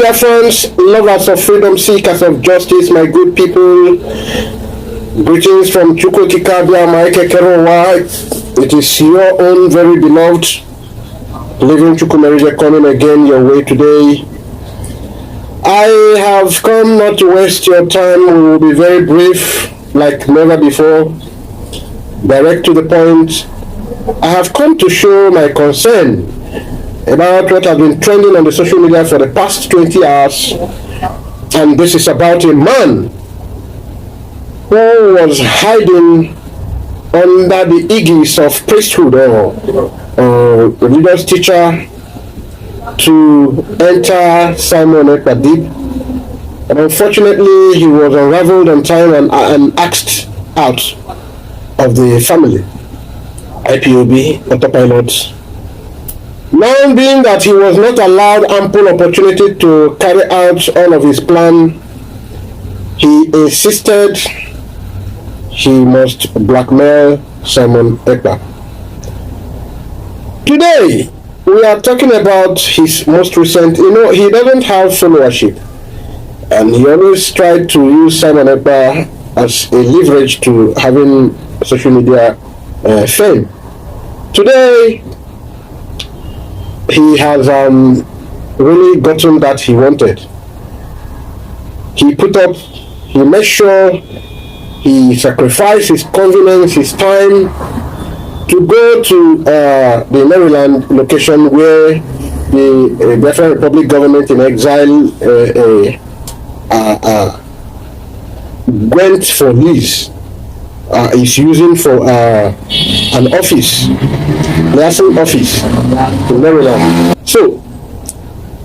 Biafrans, lovers of freedom, seekers of justice, my good people. Greetings from Chukwukikabia, Maike Kerowa. It is your own very beloved Living Chukwumerije coming again your way today. I have come not to waste your time. We will be very brief, like never before. Direct to the point. I have come to show my concern about what has been trending on the social media for the past 20 hours. And this is about a man who was hiding under the aegis of priesthood or religious teacher to enter Simon Ekpa deep. And unfortunately, he was unraveled on time and axed out of the family. IPOB, Autopiloters. Now being that he was not allowed ample opportunity to carry out all of his plan, he insisted he must blackmail Simon Ekpa. Today, we are talking about his most recent, he doesn't have followership. And he always tried to use Simon Ekpa as a leverage to having social media fame. Today, he has really gotten that he wanted. He made sure he sacrificed his convenience, his time to go to the Maryland location where the Biafran Republic government in exile went for lease. Is using for an office, liaison office in Maryland. So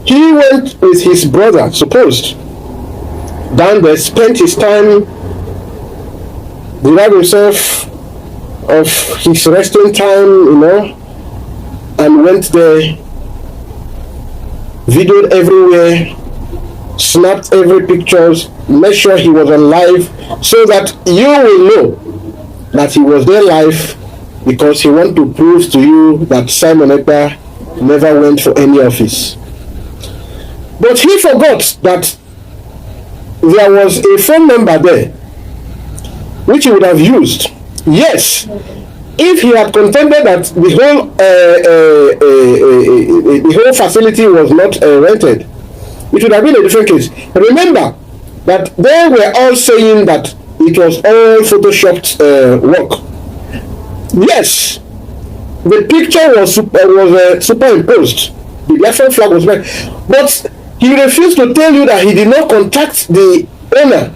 he went with his brother, supposed, down there, spent his time, derived himself of his resting time, and went there, videoed everywhere, snapped every pictures, made sure he was on live, so that you will know that he was there live, because he wanted to prove to you that Simon Ekpa never went for any office. But he forgot that there was a phone number there which he would have used. Yes, if he had contended that the whole facility was not rented, it would have been a different case. Remember that they were all saying that it was all photoshopped work. Yes, the picture was superimposed. The Biafran flag was there, but he refused to tell you that he did not contact the owner.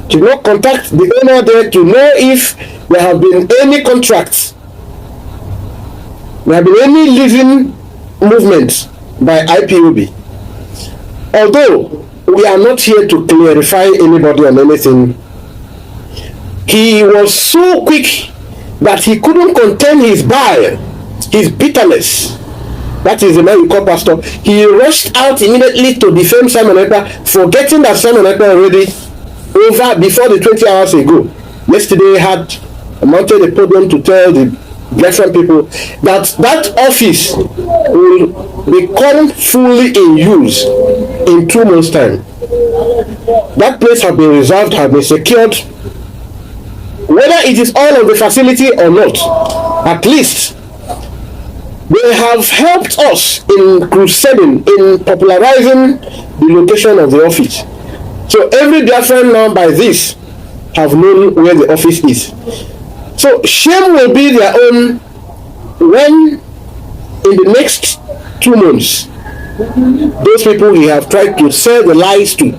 He did not contact the owner there to know if there have been any contracts, there have been any leasing movements by IPOB. Although we are not here to clarify anybody on anything, he was so quick that he couldn't contain his bile, his bitterness. That is the man we call pastor. He rushed out immediately to defame Simon Ekpa, forgetting that Simon Ekpa already over before the 20 hours ago. Yesterday had mounted a podium to tell the Biafran people that that office will become fully in use in 2 months' time. That place has been reserved, has been secured. Whether it is all of the facility or not, at least they have helped us in crusading, in popularizing the location of the office. So every Biafran now by this have known where the office is. So shame will be their own when in the next 2 months, those people we have tried to sell the lies to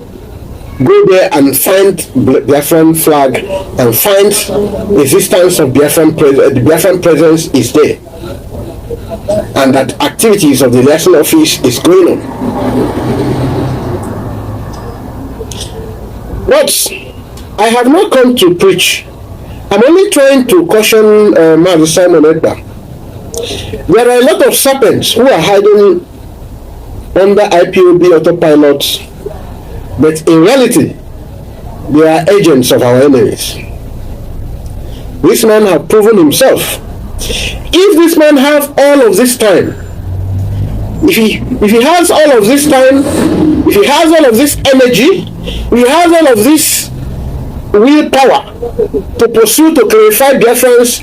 go there and find Biafran flag and find existence of Biafran the Biafran presence is there, and that activities of the liaison office is going on. But I have not come to preach. I'm only trying to caution Master Simon Ekpa. There are a lot of serpents who are hiding under IPOB autopilots, but in reality, they are agents of our enemies. This man has proven himself. If this man have all of this time, if he has all of this time, if he has all of this energy, if he has all of this willpower to pursue, to clarify Biafrans,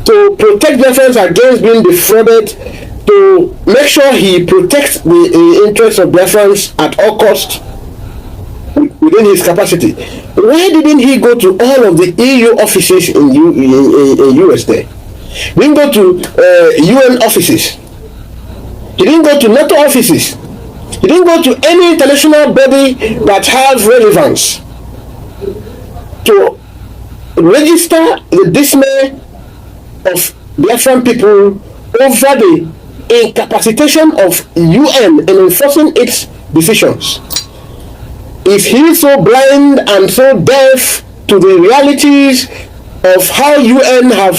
to protect Biafrans against being defrauded, to make sure he protects the interests of Biafrans at all costs within his capacity, why didn't he go to all of the EU offices in US there? He didn't go to UN offices. He didn't go to NATO offices. He didn't go to any international body that has relevance to register the dismay of Biafran people over the incapacitation of UN in enforcing its decisions. Is he so blind and so deaf to the realities of how UN have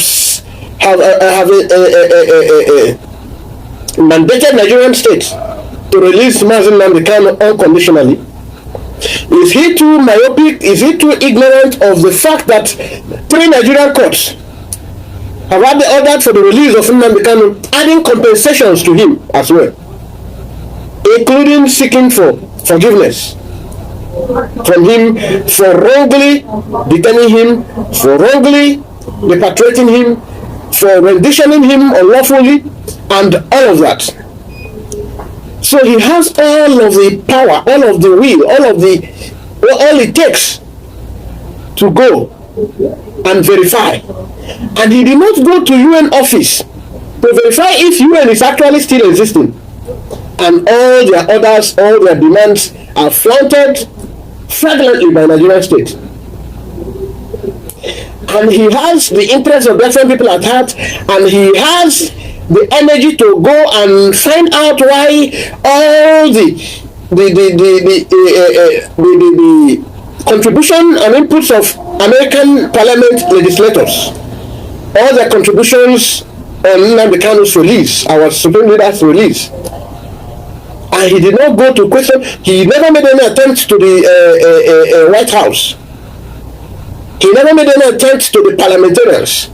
mandated Nigerian states to release Mazi Nnamdi Kanu unconditionally? Is he too myopic? Is he too ignorant of the fact that 3 Nigerian courts have had the order for the release of Nnamdi Kanu, adding compensations to him as well, including seeking for forgiveness from him for wrongly detaining him, for wrongly repatriating him, for renditioning him unlawfully, and all of that. So he has all of the power, all of the will, all it takes to go and verify. And he did not go to UN office to verify if UN is actually still existing. And all their orders, all their demands are flaunted flagrantly by Nigerian state. And he has the interests of Biafran people at heart, and he has the energy to go and find out why all the contribution and inputs of American Parliament legislators, all their contributions on Nnamdi Kanu's release, our Supreme Leader's release. And he did not go to question, he never made any attempt to the White House. He never made any attempt to the parliamentarians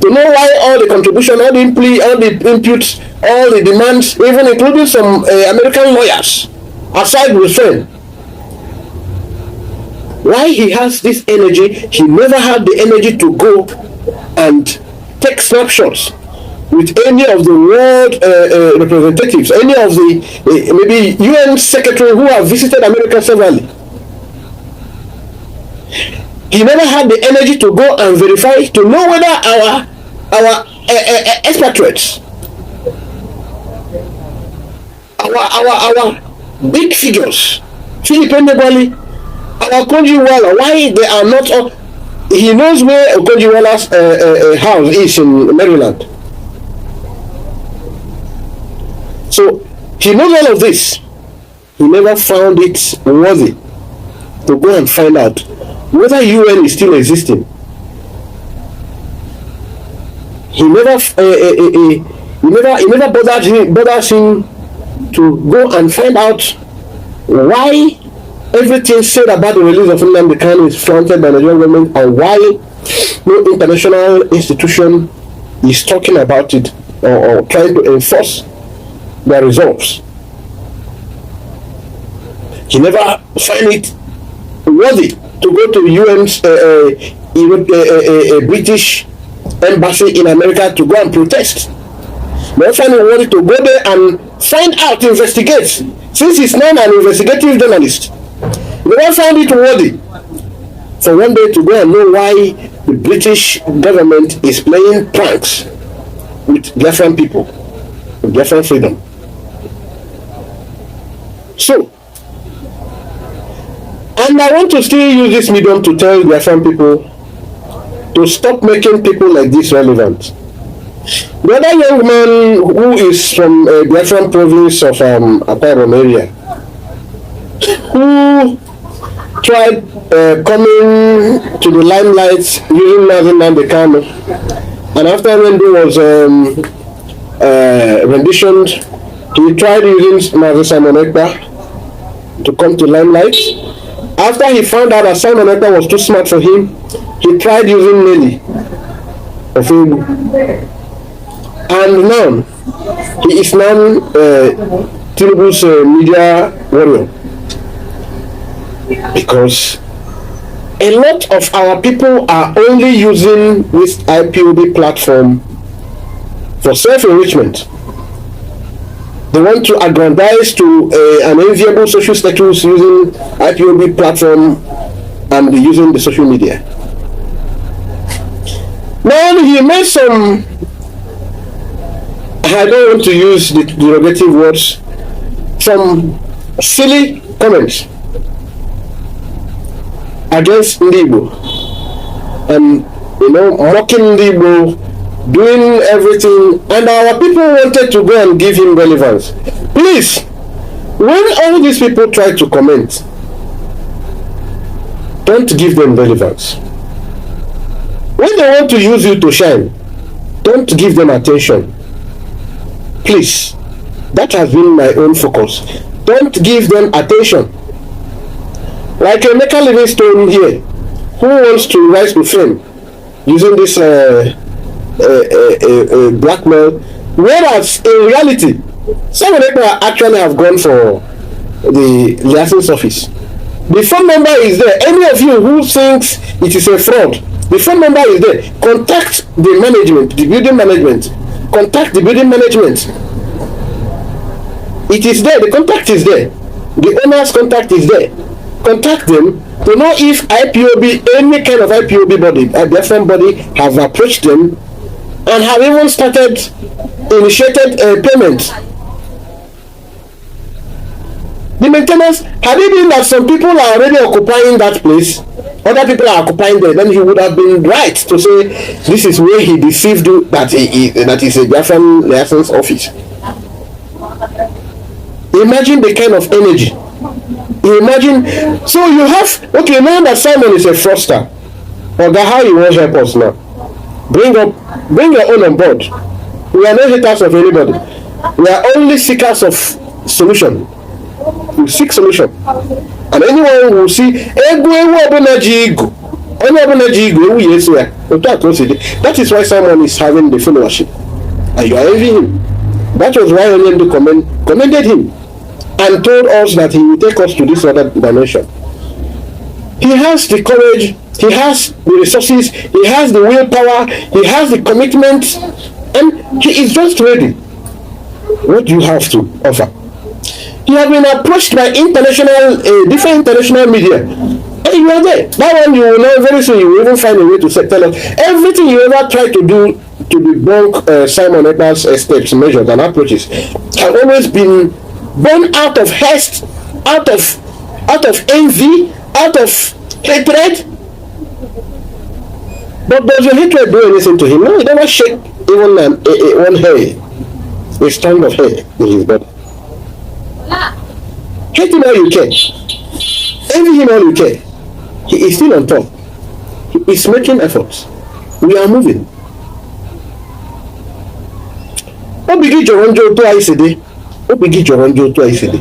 to know why all the contribution, all the inputs, all the demands, even including some American lawyers, aside with friend. Why he has this energy, he never had the energy to go and take snapshots with any of the world representatives, any of the maybe UN secretary who have visited America severally. He never had the energy to go and verify, to know whether our expatriates, our big figures, Philip Ndebali, our Konjiwala, why they are not. He knows where Konjiwala's house is in Maryland. So he knows all of this. He never found it worthy to go and find out whether UN is still existing. He never bothers him to go and find out why everything said about the release of Nnamdi Kanu is flaunted by the Nigerian government, and why no international institution is talking about it or trying to enforce their resolves. He never find it worthy to go to UN's British embassy in America to go and protest. Never find it worthy to go there and find out, investigate. Since he's not an investigative journalist, never find it worthy for one day to go and know why the British government is playing pranks with Biafran people, with Biafran freedom. So, and I want to still use this medium to tell Biafran people to stop making people like this relevant. The other young man who is from Biafran province of Akwa Ibom area, who tried coming to the limelight using Mazi Nnamdi Kanu, and after when he was renditioned, he tried using Mazi Simon Ekpa to come to limelight. After he found out that Simon Ekpa was too smart for him, he tried using Nelly of him. And now he is now Tinubu's media warrior. Because a lot of our people are only using this IPOB platform for self-enrichment. They want to aggrandize to an enviable social status using IPOB platform and using the social media. Now he made some, I don't want to use the derogative words, some silly comments against Ndibo, and mocking Ndibo, doing everything, and our people wanted to go and give him relevance. Please, when all these people try to comment, don't give them relevance. When they want to use you to shine, don't give them attention. Please, that has been my own focus. Don't give them attention. Like Emeka Livingstone here, who wants to rise to fame using this blackmail, whereas in reality, some of them actually have gone for the license office. The phone number is there. Any of you who thinks it is a fraud, the phone number is there. Contact the management, the building management. Contact the building management. It is there. The contact is there. The owner's contact is there. Contact them to know if IPOB, any kind of IPOB body, a different body, have approached them and have even initiated a payment. The maintenance, had it been that some people are already occupying that place, other people are occupying there, then he would have been right to say this is where he deceived you, that is a different license office. Imagine the kind of energy. Imagine, so you have, okay, now that Simon is a fraudster, or how you want to help us now. Bring your own on board. We are not haters of anybody. We are only seekers of solution. We seek solution. And anyone will see, that is why Simon is having the followership. And you are envying him. That was why Onyendo commended him and told us that he will take us to this other dimension. He has the courage, he has the resources, he has the willpower, he has the commitment, and he is just ready. What do you have to offer? He has been approached by different international media. And you are there. That one you will know very soon. You will even find a way to tell us everything you ever try to do to debunk Simon Ekpa's steps, measures, and approaches have always been born out of haste, out of envy, out of hatred. But does your hatred do anything to him? No, he never shake even one hair, a strand of hair in his body. Hate him all you can, envy him all you can. He is still on top. He is making efforts. We are moving. Obigi Joronjo to ICD. Obigi Joronjo to ICD.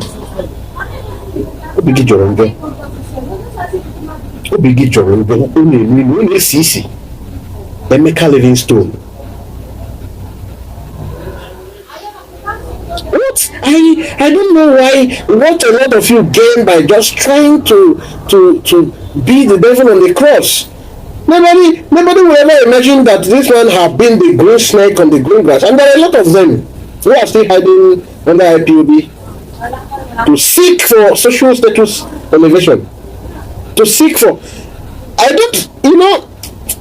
Obigi Joronjo. Obigi Joronjo. Only CC. Emeka Livingstone. What? I don't know what a lot of you gain by just trying to be the devil on the cross. Nobody will ever imagine that this man have been the green snake on the green grass, and there are a lot of them who are still hiding under IPOB to seek for social status elevation, to seek for.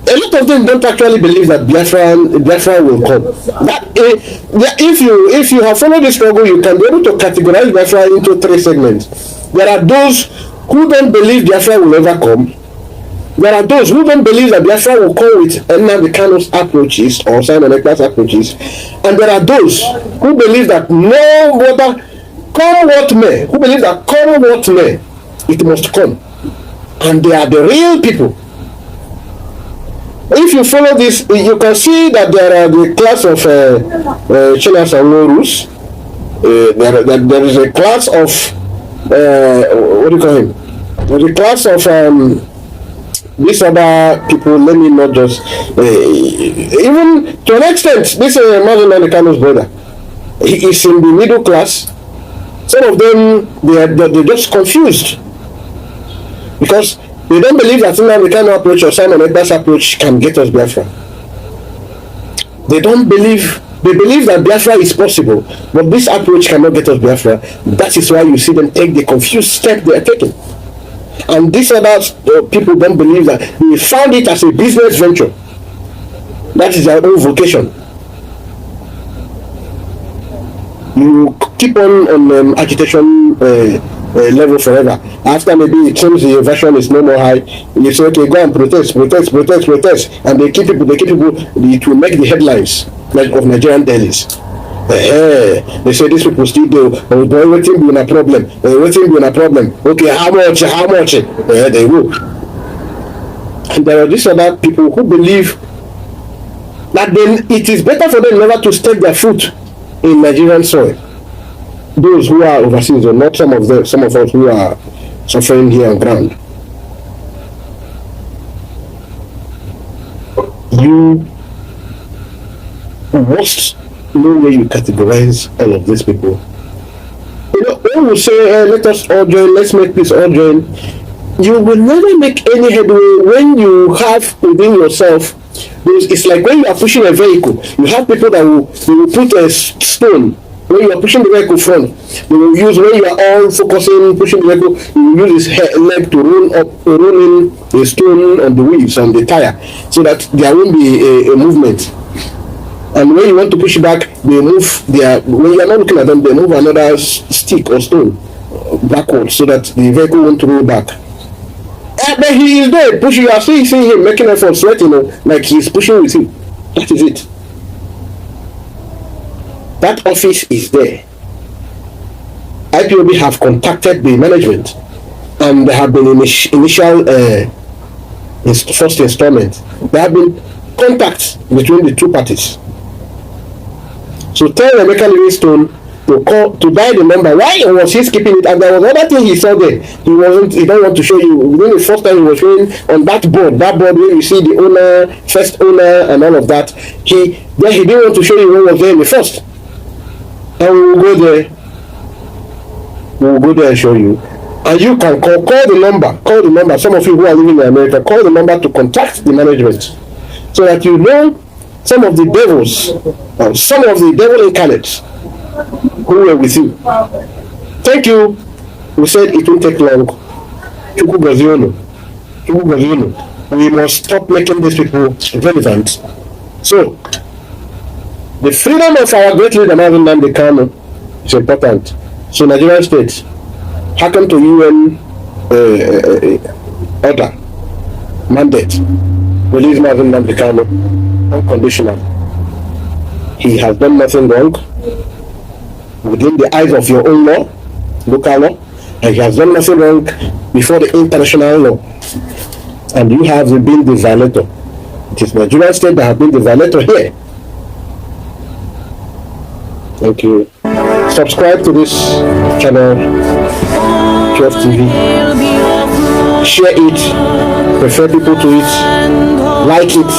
A lot of them don't actually believe that Biafra will come. That if you have followed the struggle, you can be able to categorize Biafra into 3 segments. There are those who don't believe Biafra will ever come. There are those who don't believe that Biafra will come with Nnamdi Kanu's approaches or Simon Ekpa's approaches, and there are those who believe that no matter come what may, who believe that come what may, it must come, and they are the real people. If you follow this, you can see that there are the class of Chinas and Norus. There is a class of what do you call him? There's a class of these other people. Let me not just even to an extent. This is Nnamdi Kanu's brother. He is in the middle class. Some of them, they're just confused because they don't believe that the kind of approach or Simon Ekpa's approach can get us Biafra. They don't believe. They believe that Biafra is possible, but this approach cannot get us Biafra. That is why you see them take the confused step they are taking. And these other people don't believe that. They found it as a business venture. That is their own vocation. You keep on agitation level forever. After maybe it seems the version is no more high, you say, okay, go and protest, and they keep people, it will make the headlines of Nigerian dailies. They say these people still do, waiting being a problem, Okay, how much? They will. And there are these other people who believe that then it is better for them never to step their foot in Nigerian soil. Those who are overseas, or not some of us who are suffering here on ground. You must know where you categorize all of these people. When we say, let us all join, let's make this all join, you will never make any headway when you have within yourself. It's like when you are pushing a vehicle, you have people that will put a stone. When you are pushing the vehicle front, they will use, when you are all focusing, pushing the vehicle, you will use his leg to roll in a stone on the wheels, on the tire, so that there won't be a movement. And when you want to push it back, they move when you are not looking at them, they move another stick or stone backwards so that the vehicle won't roll back. But he is there pushing. You are seeing him making efforts, like he's pushing with you. That is it. That office is there. IPOB have contacted the management, and there have been initial first installment. There have been contacts between the two parties. So tell Emeka Livingstone to dial the number. Why was he skipping it? And there was another thing he saw there. He don't want to show you. Within the first time he was showing on that board where you see the owner, first owner, and all of that. He didn't want to show you what was there in the first. And we will go there. We will go there and show you. And you can call the number. Some of you who are living in America, call the number to contact the management, so that you know some of the devils, or some of the devil incarnates who were with you. Thank you. We said it won't take long. We must stop making these people relevant. So, the freedom of our great leader, Marvin Nnamdi Kanu, is important. So, Nigerian states, hearken to UN order, mandate, release Marvin Nnamdi Kanu unconditional. He has done nothing wrong within the eyes of your own law, local law, and he has done nothing wrong before the international law. And you have been the violator. It is Nigerian state that have been the violator here. Thank you. Subscribe to this channel, 12 TV. Share it. Refer people to it. Like it.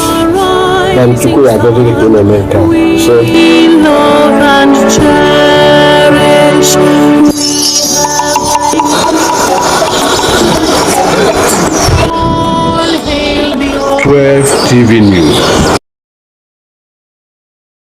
And Chukwu are going to in America. So love and cherish. 12 TV News.